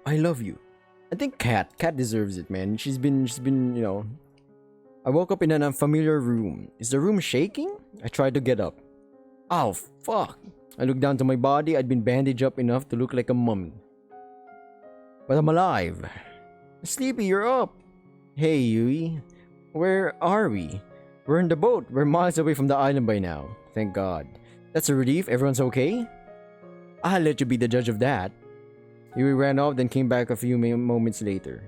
I love you. I think Cat deserves it, man. She's been, I woke up in an unfamiliar room. Is the room shaking? I tried to get up. Oh, fuck. I looked down to my body. I'd been bandaged up enough to look like a mummy. But I'm alive. Sleepy, you're up. Hey, Yui. Where are we? We're in the boat. We're miles away from the island by now. Thank God. That's a relief. Everyone's okay? I'll let you be the judge of that. Yui ran off, then came back a few moments later.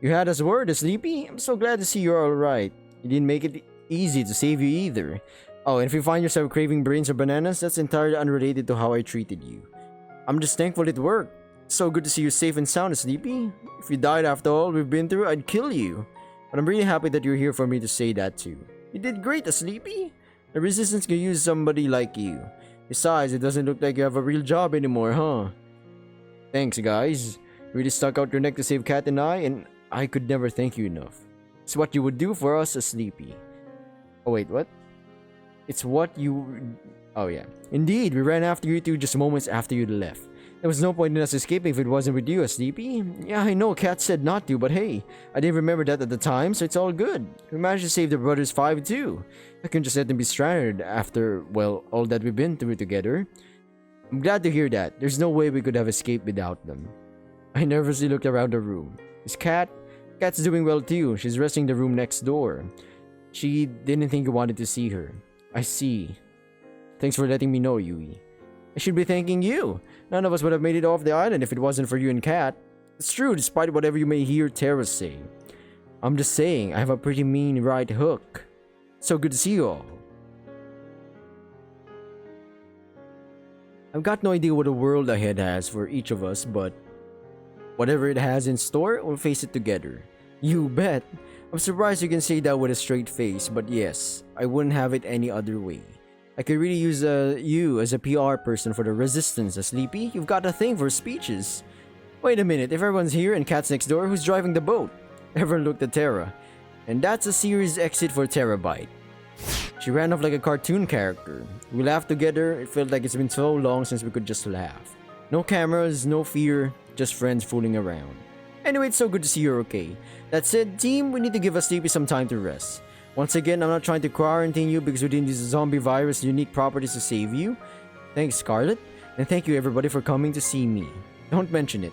You had us worried, Sleepy. I'm so glad to see you're alright. You didn't make it easy to save you either. Oh, and if you find yourself craving brains or bananas, that's entirely unrelated to how I treated you. I'm just thankful it worked. So good to see you safe and sound, Sleepy. If you died after all we've been through, I'd kill you. But I'm really happy that you're here for me to say that too. You did great, Sleepy. The Resistance could use somebody like you. Besides, it doesn't look like you have a real job anymore, huh? Thanks, guys. You really stuck out your neck to save Cat and I could never thank you enough. It's what you would do for us, Sleepy. Oh wait, what? It's what you... Oh yeah. Indeed, we ran after you two just moments after you left. There was no point in us escaping if it wasn't with you, Sleepy. Yeah, I know Cat said not to, but hey, I didn't remember that at the time, so it's all good. We managed to save the brothers 5 too. I couldn't just let them be stranded after, well, all that we've been through together. I'm glad to hear that. There's no way we could have escaped without them. I nervously looked around the room. Is Cat's doing well too. She's resting in the room next door. She didn't think you wanted to see her. I see. Thanks for letting me know, Yui. I should be thanking you. None of us would have made it off the island if it wasn't for you and Cat. It's true, despite whatever you may hear Terra say. I'm just saying, I have a pretty mean right hook. So good to see you all. I've got no idea what the world ahead has for each of us, but whatever it has in store, we'll face it together. You bet. I'm surprised you can say that with a straight face, but yes, I wouldn't have it any other way. I could really use you as a PR person for the Resistance, Sleepy. You've got a thing for speeches. Wait a minute, if everyone's here and Cat's next door, who's driving the boat? Everyone looked at Terra. And that's a serious exit for Terabyte. She ran off like a cartoon character. We laughed together. It felt like it's been so long since we could just laugh. No cameras, no fear, just friends fooling around. Anyway, it's so good to see you're okay. That said, team, we need to give us Sleepy some time to rest. Once again, I'm not trying to quarantine you because we didn't use the zombie virus' unique properties to save you. Thanks, Scarlet. And thank you everybody for coming to see me. Don't mention it.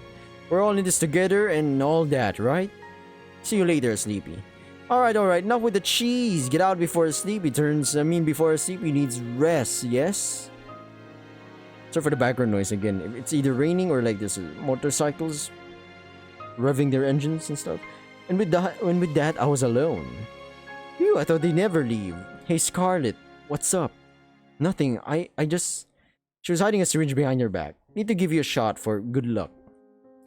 We're all in this together and all that, right? See you later, Sleepy. Alright, enough with the cheese. Get out before Sleepy before Sleepy needs rest, yes? So for the background noise again, it's either raining or like this motorcycles revving their engines and stuff. And with that, I was alone. Phew, I thought they'd never leave. Hey, Scarlet, what's up? Nothing, She was hiding a syringe behind your back. Need to give you a shot for good luck.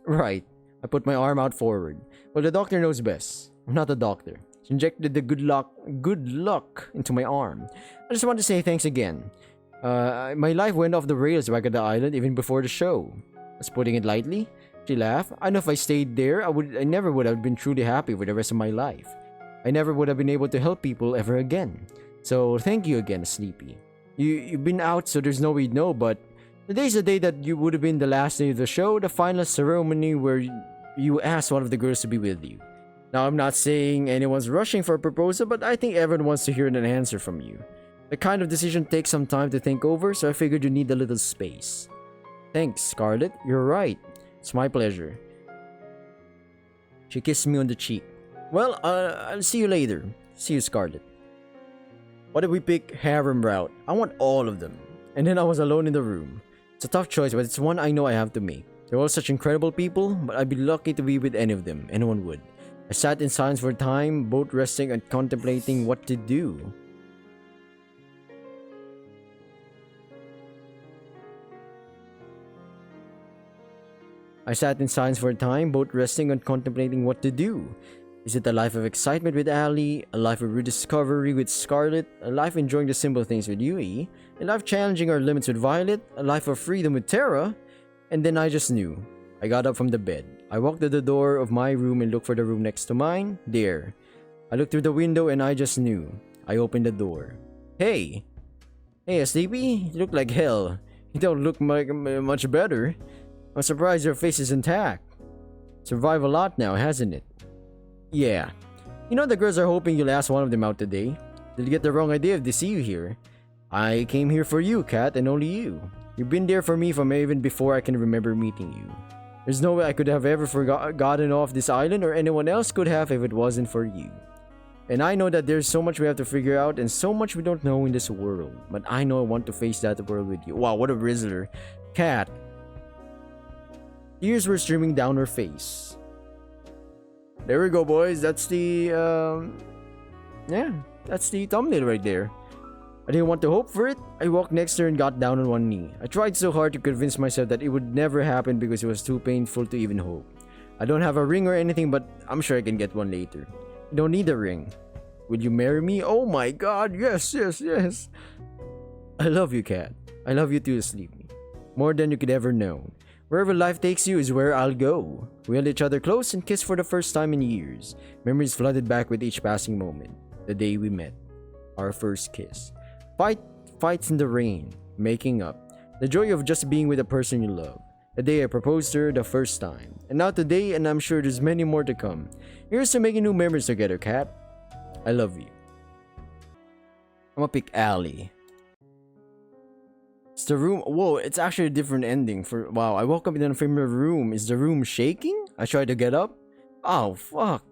Right. I put my arm out forward. Well, the doctor knows best. I'm not a doctor. She injected the good luck into my arm. I just want to say thanks again. My life went off the rails back at the island even before the show. That's putting it lightly. She laughed. I know if I stayed there, I never would have been truly happy with the rest of my life. I never would have been able to help people ever again. So thank you again, Sleepy. You've been out, so there's no way to know, but today's the day that you would have been the last day of the show, the final ceremony where you asked one of the girls to be with you. Now, I'm not saying anyone's rushing for a proposal, but I think everyone wants to hear an answer from you. The kind of decision takes some time to think over, so I figured you need a little space. Thanks, Scarlet. You're right. It's my pleasure. She kissed me on the cheek. Well, I'll see you later. See you, Scarlet. What if we pick harem route? I want all of them. And then I was alone in the room. It's a tough choice, but it's one I know I have to make. They're all such incredible people, but I'd be lucky to be with any of them. Anyone would. I sat in silence for a time, both resting and contemplating what to do. Is it a life of excitement with Ali, a life of rediscovery with Scarlet, a life enjoying the simple things with Yui, a life challenging our limits with Violet, a life of freedom with Terra? And then I just knew. I got up from the bed. I walked to the door of my room and looked for the room next to mine. There. I looked through the window and I just knew. I opened the door. Hey! Hey, Sleepy? You look like hell. You don't look much better. I'm surprised your face is intact. Survived a lot now, hasn't it? Yeah. You know the girls are hoping you'll ask one of them out today. They'll get the wrong idea if they see you here. I came here for you, Kat, and only you. You've been there for me from even before I can remember meeting you. There's no way I could have ever gotten off this island or anyone else could have if it wasn't for you. And I know that there's so much we have to figure out and so much we don't know in this world. But I know I want to face that world with you. Wow, what a rizzler. Kat. Tears were streaming down her face. There we go, boys. That's the, yeah, that's the thumbnail right there. I didn't want to hope for it. I walked next to her and got down on one knee. I tried so hard to convince myself that it would never happen because it was too painful to even hope. I don't have a ring or anything, but I'm sure I can get one later. You don't need a ring. Would you marry me? Oh my god, yes, yes, yes. I love you, Kat. I love you too, Sleepy. More than you could ever know. Wherever life takes you is where I'll go. We held each other close and kissed for the first time in years. Memories flooded back with each passing moment. The day we met. Our first kiss. Fights in the rain. Making up. The joy of just being with a person you love. The day I proposed to her the first time. And now today, and I'm sure there's many more to come. Here's to making new memories together, Kat. I love you. I'm gonna pick Allie. It's the room. Whoa, it's actually a different ending. Wow, I woke up in an unfamiliar room. Is the room shaking? I tried to get up. Oh, fuck.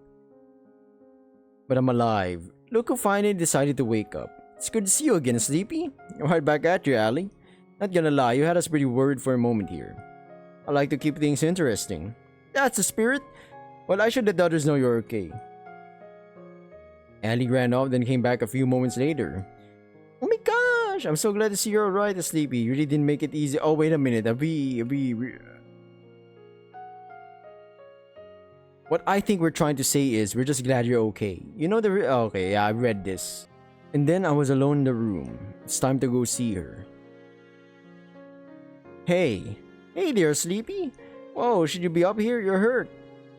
But I'm alive. Look who finally decided to wake up. It's good to see you again, Sleepy. Right back at you, Allie. Not gonna lie, you had us pretty worried for a moment here. I like to keep things interesting. That's the spirit. Well, I should let the others know you're okay. Allie ran off, then came back a few moments later. Oh my gosh, I'm so glad to see you're alright, Sleepy. You really didn't make it easy. Oh, wait a minute. What I think we're trying to say is, we're just glad you're okay. You know the... Okay, yeah, I read this. And then I was alone in the room. It's time to go see her. Hey. Hey there, Sleepy. Whoa, should you be up here? You're hurt.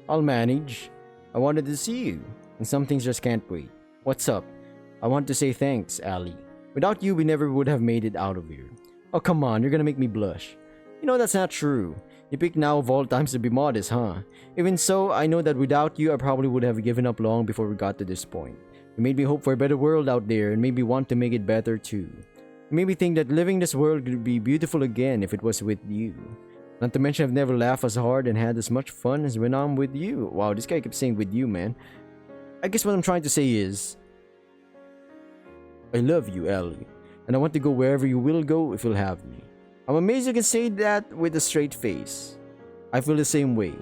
I'll manage. I wanted to see you. And some things just can't wait. What's up? I want to say thanks, Allie. Without you, we never would have made it out of here. Oh, come on, you're gonna make me blush. You know that's not true. You pick now of all times to be modest, huh? Even so, I know that without you, I probably would have given up long before we got to this point. You made me hope for a better world out there and made me want to make it better too. You made me think that living this world could be beautiful again if it was with you. Not to mention I've never laughed as hard and had as much fun as when I'm with you. Wow, this guy keeps saying with you, man. I guess what I'm trying to say is, I love you, Ellie, and I want to go wherever you will go if you'll have me. I'm amazed you can say that with a straight face. I feel the same way.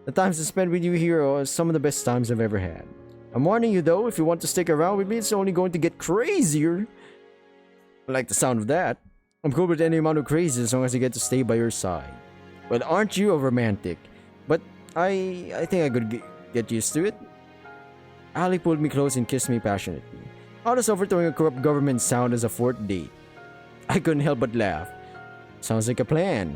The times I spent with you here are some of the best times I've ever had. I'm warning you though, if you want to stick around with me, it's only going to get crazier. I like the sound of that. I'm cool with any amount of crazy as long as I get to stay by your side. Well, aren't you a romantic? But I think I could get used to it. Ali pulled me close and kissed me passionately. How does overthrowing a corrupt government sound as a fourth date? I couldn't help but laugh. Sounds like a plan.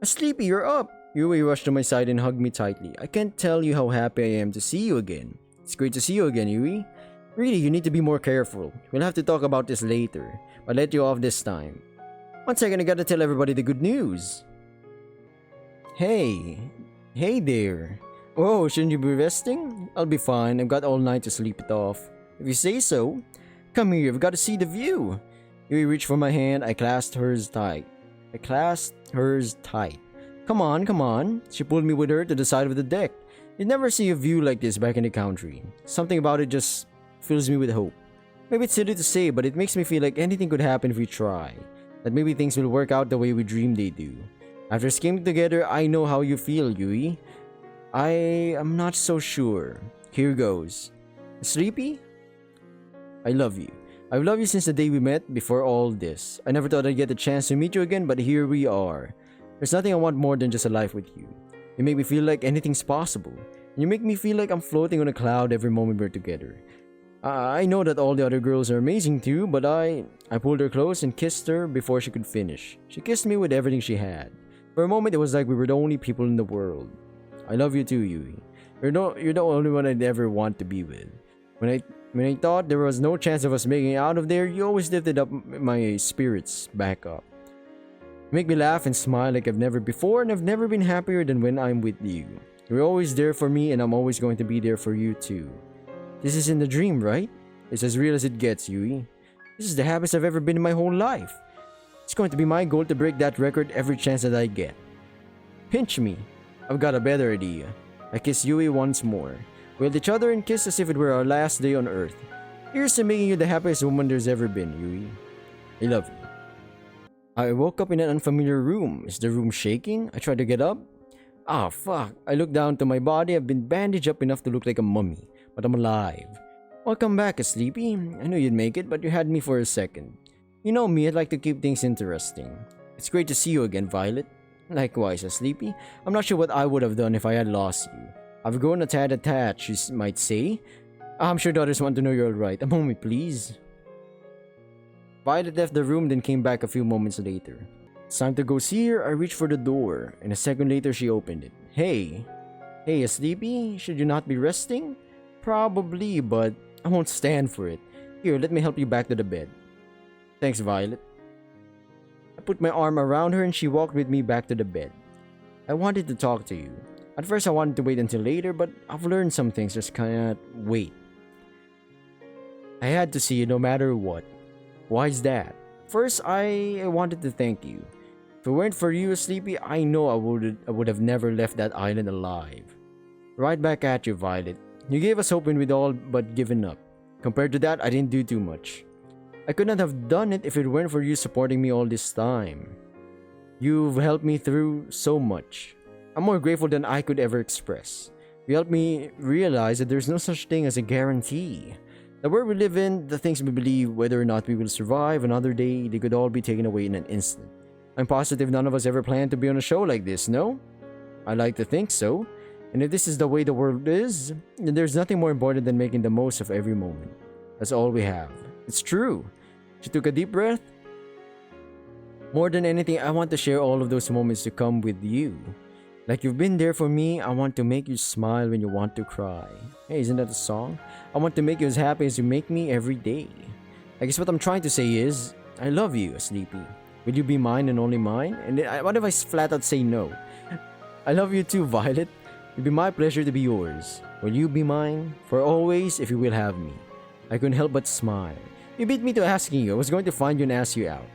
Sleepy, you're up. Yui rushed to my side and hugged me tightly. I can't tell you how happy I am to see you again. It's great to see you again, Yui. Really, you need to be more careful. We'll have to talk about this later. I'll let you off this time. One second, I gotta tell everybody the good news. Hey there. Oh, shouldn't you be resting? I'll be fine. I've got all night to sleep it off. If you say so. Come here, I've got to see the view. Yui reached for my hand. I clasped hers tight. Come on. She pulled me with her to the side of the deck. You'd never see a view like this back in the country. Something about it just fills me with hope. Maybe it's silly to say, but it makes me feel like anything could happen if we try. That maybe things will work out the way we dream they do. After scheming together, I know how you feel, Yui. I am not so sure. Here goes. Sleepy? I love you. I've loved you since the day we met, before all this. I never thought I'd get the chance to meet you again, but here we are. There's nothing I want more than just a life with you. You make me feel like anything's possible. And you make me feel like I'm floating on a cloud every moment we're together. I know that all the other girls are amazing too, but I pulled her close and kissed her before she could finish. She kissed me with everything she had. For a moment, it was like we were the only people in the world. I love you too, Yui. You're the only one I'd ever want to be with. When I thought there was no chance of us making it out of there, you always lifted up my spirits back up. You make me laugh and smile like I've never before, and I've never been happier than when I'm with you. You're always there for me, and I'm always going to be there for you too. This isn't a dream, right? It's as real as it gets, Yui. This is the happiest I've ever been in my whole life. It's going to be my goal to break that record every chance that I get. Pinch me. I've got a better idea. I kiss Yui once more. We held each other and kissed as if it were our last day on Earth. Here's to making you the happiest woman there's ever been, Yui. I love you. I woke up in an unfamiliar room. Is the room shaking? I tried to get up. Ah, fuck. I looked down to my body. I've been bandaged up enough to look like a mummy, but I'm alive. Welcome back, AskLeepy. I knew you'd make it, but you had me for a second. You know me, I'd like to keep things interesting. It's great to see you again, Violet. Likewise, AskLeepy. I'm not sure what I would have done if I had lost you. I've grown a tad attached, you might say. I'm sure the others want to know you're alright. A moment, please. Violet left the room, then came back a few moments later. It's time to go see her. I reached for the door, and a second later she opened it. Hey. Hey, AskLeepy? Should you not be resting? Probably, but I won't stand for it. Here, let me help you back to the bed. Thanks, Violet. I put my arm around her and she walked with me back to the bed. I wanted to talk to you. At first I wanted to wait until later, but I've learned some things just can't wait. I had to see you no matter what. Why is that? First, I wanted to thank you. If it weren't for you, AskLeepy, I know I would have never left that island alive. Right back at you, Violet. You gave us hope when we'd all but given up. Compared to that, I didn't do too much. I could not have done it if it weren't for you supporting me all this time. You've helped me through so much. I'm more grateful than I could ever express. You helped me realize that there's no such thing as a guarantee. The world we live in, the things we believe, whether or not we will survive another day, they could all be taken away in an instant. I'm positive none of us ever planned to be on a show like this, no? I like to think so. And if this is the way the world is, then there's nothing more important than making the most of every moment. That's all we have. It's true. She took a deep breath. More than anything, I want to share all of those moments to come with you. Like you've been there for me, I want to make you smile when you want to cry. Hey, isn't that a song? I want to make you as happy as you make me every day. I guess what I'm trying to say is, I love you, AskLeepy. Will you be mine and only mine? And what if I flat out say no? I love you too, Violet. It'll be my pleasure to be yours. Will you be mine? For always, if you will have me. I couldn't help but smile. You beat me to asking you. I was going to find you and ask you out.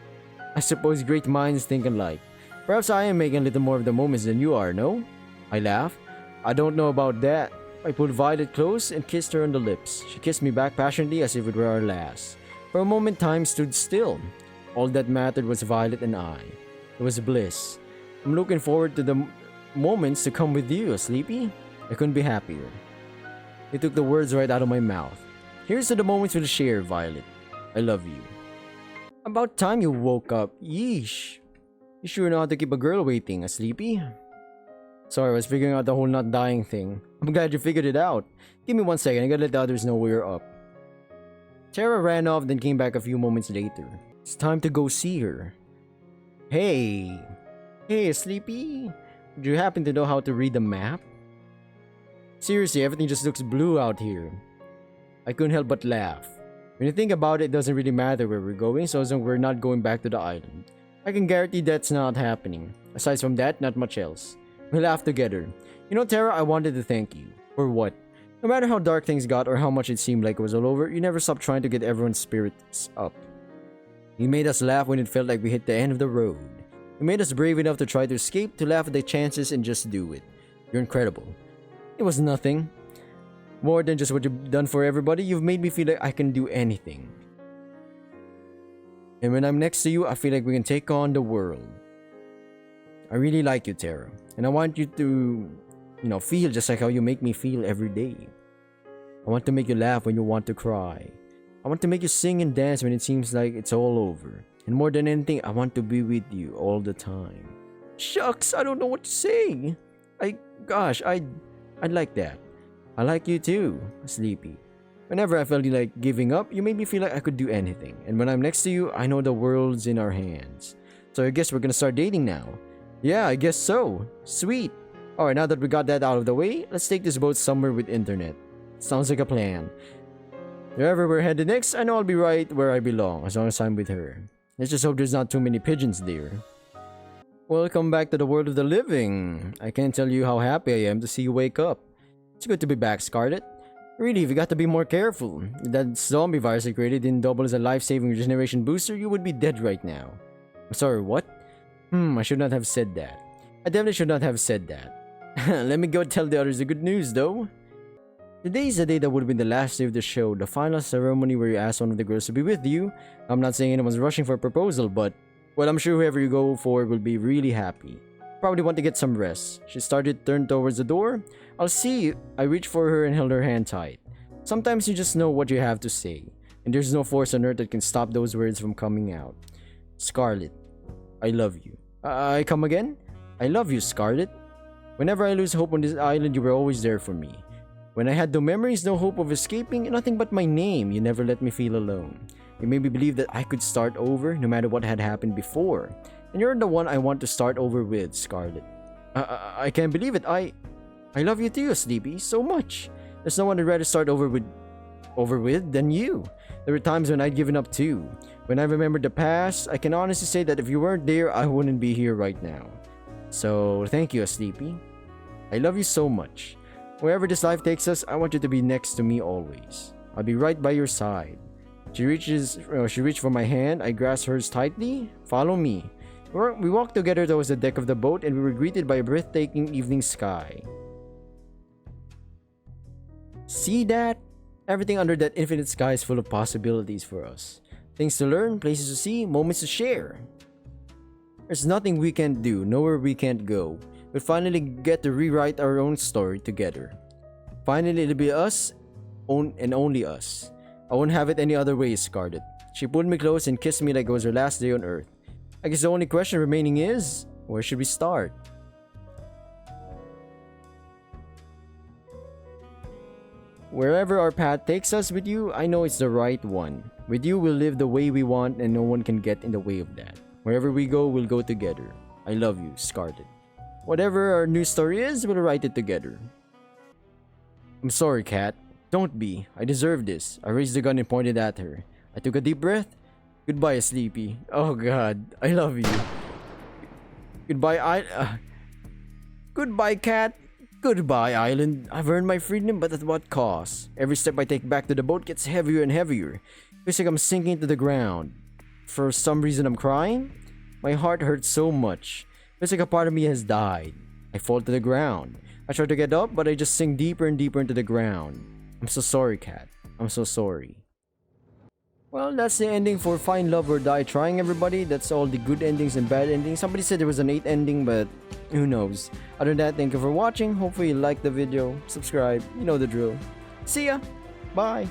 I suppose great minds think alike. Perhaps I am making a little more of the moments than you are, no? I laughed. I don't know about that. I pulled Violet close and kissed her on the lips. She kissed me back passionately as if it were our last. For a moment, time stood still. All that mattered was Violet and I. It was bliss. I'm looking forward to the moments to come with you, AskLeepy. I couldn't be happier. You took the words right out of my mouth. Here's to the moments we'll share, Violet. I love you. About time you woke up. Yeesh. You sure know how to keep a girl waiting, AskLeepy. Sorry, I was figuring out the whole not dying thing. I'm glad you figured it out. Give me 1 second, I gotta let the others know we're up. Tara ran off, then came back a few moments later. It's time to go see her. Hey. Hey, AskLeepy. Do you happen to know how to read the map? Seriously, everything just looks blue out here. I couldn't help but laugh. When you think about it, it doesn't really matter where we're going, so as long as we're not going back to the island. I can guarantee that's not happening. Aside from that, not much else. We laughed together. You know, Tara, I wanted to thank you. For what? No matter how dark things got or how much it seemed like it was all over, you never stopped trying to get everyone's spirits up. You made us laugh when it felt like we hit the end of the road. You made us brave enough to try to escape, to laugh at the chances and just do it. You're incredible. It was nothing. More than just what you've done for everybody, you've made me feel like I can do anything. And when I'm next to you, I feel like we can take on the world. I really like you, Tara. And I want you to, feel just like how you make me feel every day. I want to make you laugh when you want to cry. I want to make you sing and dance when it seems like it's all over. And more than anything, I want to be with you all the time. Shucks, I don't know what to say. I'd like that. I like you too, AskLeepy. Whenever I felt like giving up, you made me feel like I could do anything. And when I'm next to you, I know the world's in our hands. So I guess we're gonna start dating now. Yeah, I guess so. Sweet. Alright, now that we got that out of the way, let's take this boat somewhere with internet. Sounds like a plan. Wherever we're headed next, I know I'll be right where I belong, as long as I'm with her. Let's just hope there's not too many pigeons there. Welcome back to the world of the living. I can't tell you how happy I am to see you wake up. It's good to be back, Scarlet. Really, if you got to be more careful. If that zombie virus I created didn't double as a life-saving regeneration booster, you would be dead right now. I'm sorry, what? I should not have said that. I definitely should not have said that. Let me go tell the others the good news, though. Today is the day that would have been the last day of the show, the final ceremony where you ask one of the girls to be with you. I'm not saying anyone's rushing for a proposal, but well, I'm sure whoever you go for will be really happy. Probably want to get some rest. She started to turn towards the door. I'll see you. I reached for her and held her hand tight. Sometimes you just know what you have to say, and there's no force on earth that can stop those words from coming out. Scarlet, I love you. I come again? I love you, Scarlet. Whenever I lose hope on this island, you were always there for me. When I had no memories, no hope of escaping, nothing but my name, you never let me feel alone. You made me believe that I could start over no matter what had happened before. And you're the one I want to start over with, Scarlet. I can't believe it. I love you too, Sleepy, so much. There's no one I'd rather start over with than you. There were times when I'd given up too. When I remember the past, I can honestly say that if you weren't there, I wouldn't be here right now. So, thank you, Sleepy. I love you so much. Wherever this life takes us, I want you to be next to me always. I'll be right by your side. She reached for my hand. I grasped hers tightly. Follow me. We walked together towards the deck of the boat, and we were greeted by a breathtaking evening sky. See that? Everything under that infinite sky is full of possibilities for us. Things to learn, places to see, moments to share. There's nothing we can't do, nowhere we can't go. We'll finally get to rewrite our own story together. Finally, it'll be us, and only us. I won't have it any other way, Scarlet. She pulled me close and kissed me like it was her last day on Earth. I guess the only question remaining is, where should we start? Wherever our path takes us with you, I know it's the right one. With you, we'll live the way we want and no one can get in the way of that. Wherever we go, we'll go together. I love you, Scarlet. Whatever our new story is, we'll write it together. I'm sorry, Kat. Don't be. I deserve this. I raised the gun and pointed at her. I took a deep breath. Goodbye, Sleepy. Oh God, I love you. Goodbye, Goodbye, Cat. Goodbye, island. I've earned my freedom, but at what cost? Every step I take back to the boat gets heavier and heavier. Feels like I'm sinking to the ground. For some reason, I'm crying. My heart hurts so much. Feels like a part of me has died. I fall to the ground. I try to get up, but I just sink deeper and deeper into the ground. I'm so sorry, Kat. I'm so sorry. Well, that's the ending for Find Love or Die Trying, everybody. That's all the good endings and bad endings. Somebody said there was an 8th ending, but who knows. Other than that, thank you for watching. Hopefully you liked the video. Subscribe. You know the drill. See ya. Bye.